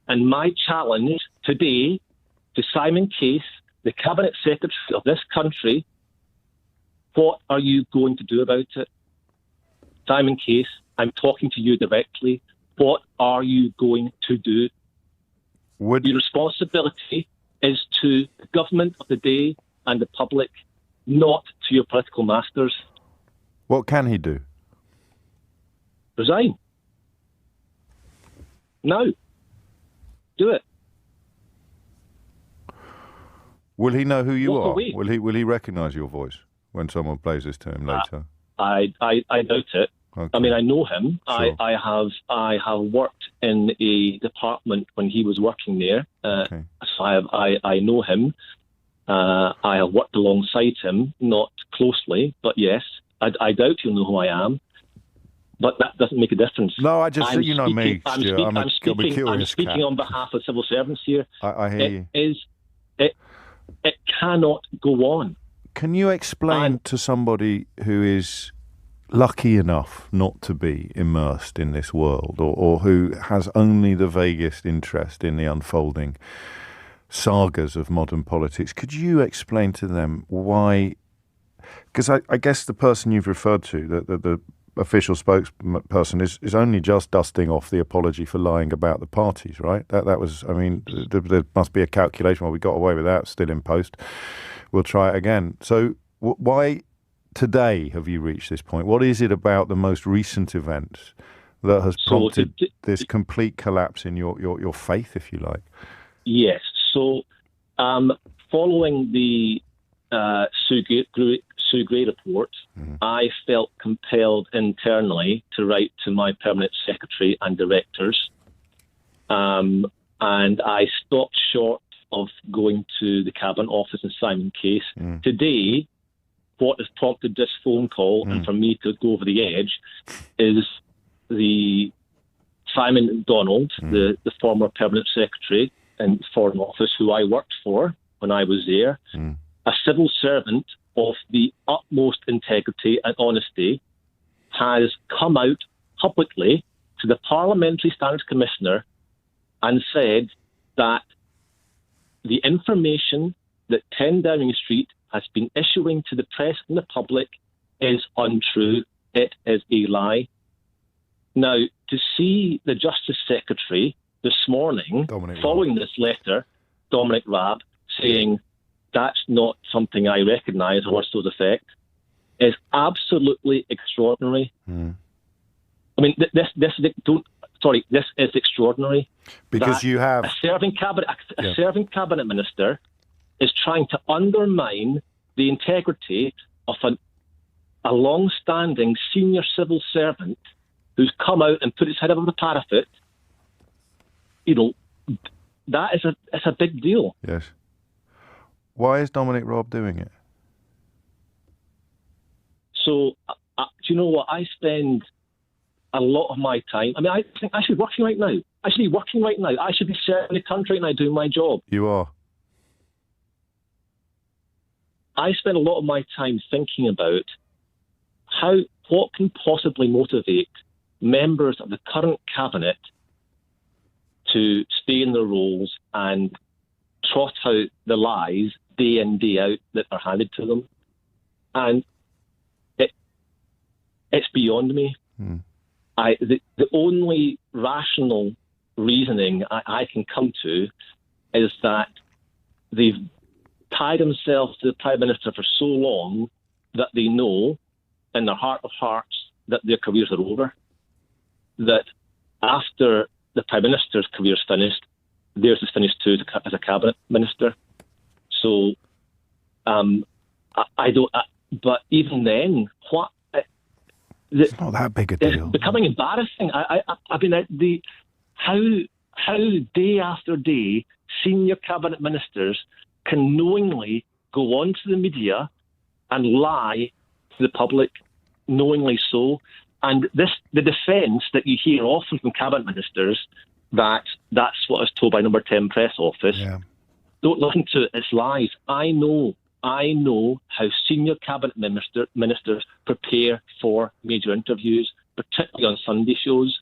And my challenge today to Simon Case, the Cabinet Secretary of this country, what are you going to do about it? Simon Case, I'm talking to you directly. What are you going to do? Your responsibility is to the government of the day and the public, not to your political masters. What can he do? Resign. Now. Do it. Will he know who you Walk are? away. Will he recognise your voice when someone plays this to him later? I doubt it. Okay. I mean, I know him. Sure. I have worked in a department when he was working there. Okay. So I know him. I have worked alongside him, not closely, but yes, I doubt he'll know who I am. But that doesn't make a difference. No, I just think you know me, Stuart. I'm a curious I'm speaking cat. on behalf of civil servants here. I hear you. It cannot go on. Can you explain to somebody who is lucky enough not to be immersed in this world, or who has only the vaguest interest in the unfolding sagas of modern politics, could you explain to them why? Because I guess the person you've referred to, the official spokesperson, is only just dusting off the apology for lying about the parties, right? That was, I mean, there must be a calculation. Well, we got away with that, still in post. We'll try it again. So why today have you reached this point? What is it about the most recent events that has prompted this complete collapse in your faith, if you like? Yes. So following the Sue Gray report, I felt compelled internally to write to my permanent secretary and directors, and I stopped short of going to the Cabinet Office in Simon Case. Today, what has prompted this phone call and for me to go over the edge is the Simon MacDonald, the former permanent secretary in Foreign Office, who I worked for when I was there, a civil servant of the utmost integrity and honesty, has come out publicly to the Parliamentary Standards Commissioner and said that the information that 10 Downing Street has been issuing to the press and the public is untrue. It is a lie. Now, to see the Justice Secretary this morning, following this letter, Dominic Raab, saying that's not something I recognise or words to the effect, is absolutely extraordinary. I mean, this is extraordinary. Because you have a serving cabinet minister is trying to undermine the integrity of a long-standing senior civil servant who's come out and put his head above the parapet. You know, that is a big deal. Yes. Why is Dominic Raab doing it? So, do you know what? I spend a lot of my time. I mean, I think I should be working right now. I should be working right now. I should be serving the country right now doing my job. You are. I spend a lot of my time thinking about what can possibly motivate members of the current cabinet to stay in their roles and trot out the lies day in, day out that are handed to them. And it's beyond me. The only rational reasoning I can come to is that they've tied themselves to the Prime Minister for so long that they know in their heart of hearts that their careers are over. That after the Prime Minister's career is finished, theirs is finished too as a cabinet minister. So, I don't. But even then, what? It's not that big a deal. It's becoming embarrassing. I mean, how day after day senior cabinet ministers can knowingly go onto the media and lie to the public, knowingly so. And the defence that you hear often from cabinet ministers that that's what I was told by Number 10 press office. Yeah. Don't listen to it. It's lies. I know how senior cabinet ministers prepare for major interviews, particularly on Sunday shows.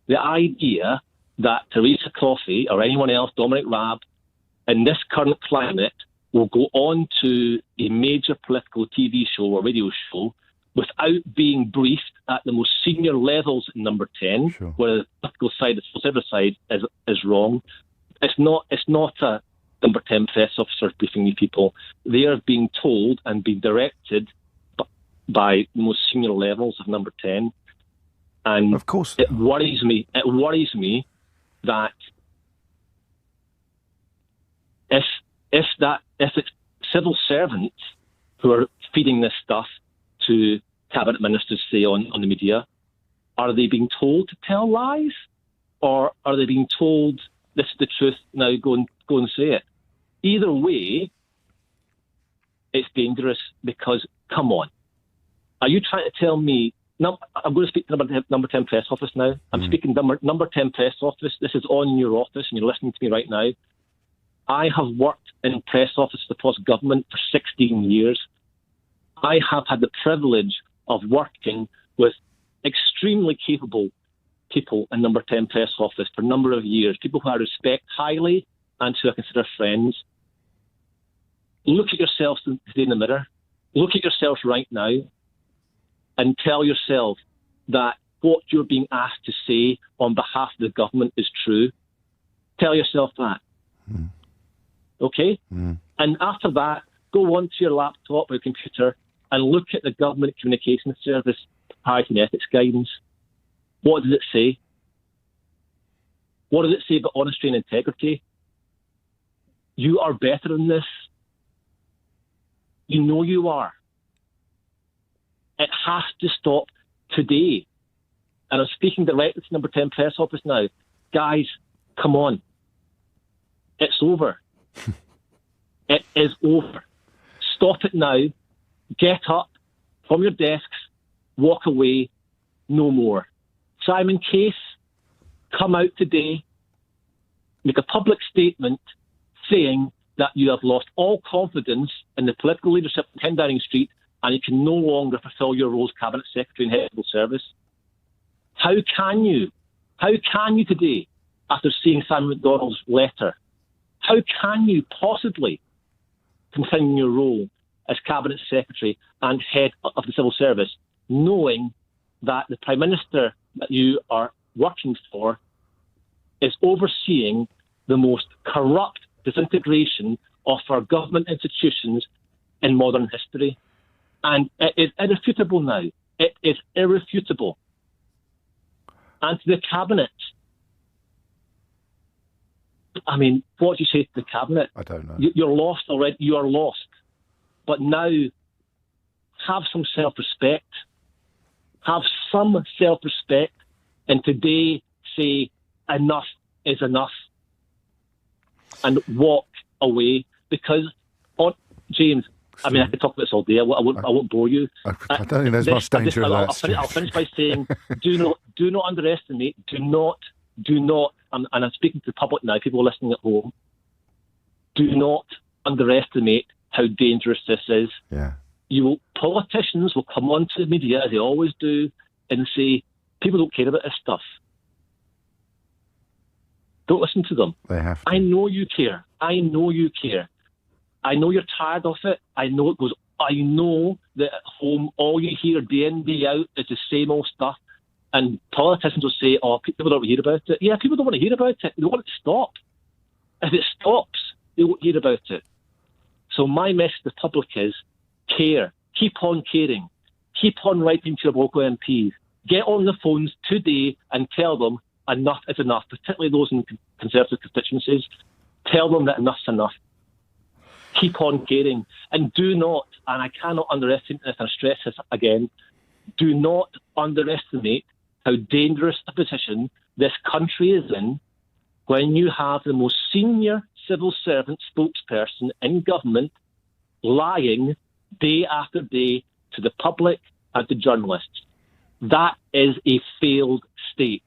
The idea that Theresa Coffey or anyone else, Dominic Raab, in this current climate, will go on to a major political TV show or radio show without being briefed at the most senior levels at number 10, sure. where the political side, the civil service side, is wrong. It's not a number 10 press officer briefing these people. They are being told and being directed by the most senior levels of number 10. And of course it worries me that if it's civil servants who are feeding this stuff to cabinet ministers, say, on the media, are they being told to tell lies? Or are they being told this is the truth, now go and say it? Either way, it's dangerous because, come on, are you trying to tell me? No, I'm going to speak to number 10 press office now. I'm speaking number 10 press office. This is on your office, and you're listening to me right now. I have worked in press offices across government for 16 years. I have had the privilege of working with extremely capable people in number 10 press office for a number of years, people who I respect highly and who I consider friends. Look at yourselves today in the mirror. Look at yourselves right now and tell yourself that what you're being asked to say on behalf of the government is true. Tell yourself that. Okay? And after that, go onto your laptop or your computer and look at the Government Communications Service Priority and Ethics Guidance. What does it say? What does it say about honesty and integrity? You are better than this. You know you are. It has to stop today. And I'm speaking directly to number 10 press office now. Guys, come on. It's over. It is over. Stop it now. Get up from your desks. Walk away. No more. Simon Case, come out today. Make a public statement saying that you have lost all confidence in the political leadership of 10 Downing Street and you can no longer fulfil your role as Cabinet Secretary and Head of Civil Service. How can you? How can you today, after seeing Simon McDonald's letter, how can you possibly continue your role as Cabinet Secretary and Head of the Civil Service, knowing that the Prime Minister that you are working for is overseeing the most corrupt disintegration of our government institutions in modern history? And it is irrefutable now. It is irrefutable. And to the Cabinet, I mean, what do you say to the Cabinet? I don't know. You're lost already. You are lost. But now, have some self-respect. Have some self-respect. And today, say, enough is enough. And walk away. Because, James, I mean, I could talk about this all day. I won't bore you. I don't think there's much danger of that. I'll finish by saying, do not underestimate. Do not. And I'm speaking to the public now. People listening at home. Do not underestimate how dangerous this is. Yeah. Politicians will come onto the media, as they always do, and say people don't care about this stuff. Don't listen to them. They have to. I know you care. I know you care. I know you're tired of it. I know it goes. I know that at home all you hear day in, day out is the same old stuff. And politicians will say, "Oh, people don't want to hear about it." Yeah, people don't want to hear about it. They want it to stop. If it stops, they won't hear about it. So my message to the public is: care. Keep on caring. Keep on writing to your local MPs. Get on the phones today and tell them enough is enough, particularly those in Conservative constituencies. Tell them that enough's enough. Keep on caring. And do not, and I cannot underestimate this, and I stress this again, do not underestimate how dangerous a position this country is in when you have the most senior civil servant spokesperson in government lying day after day to the public and to journalists. That is a failed state.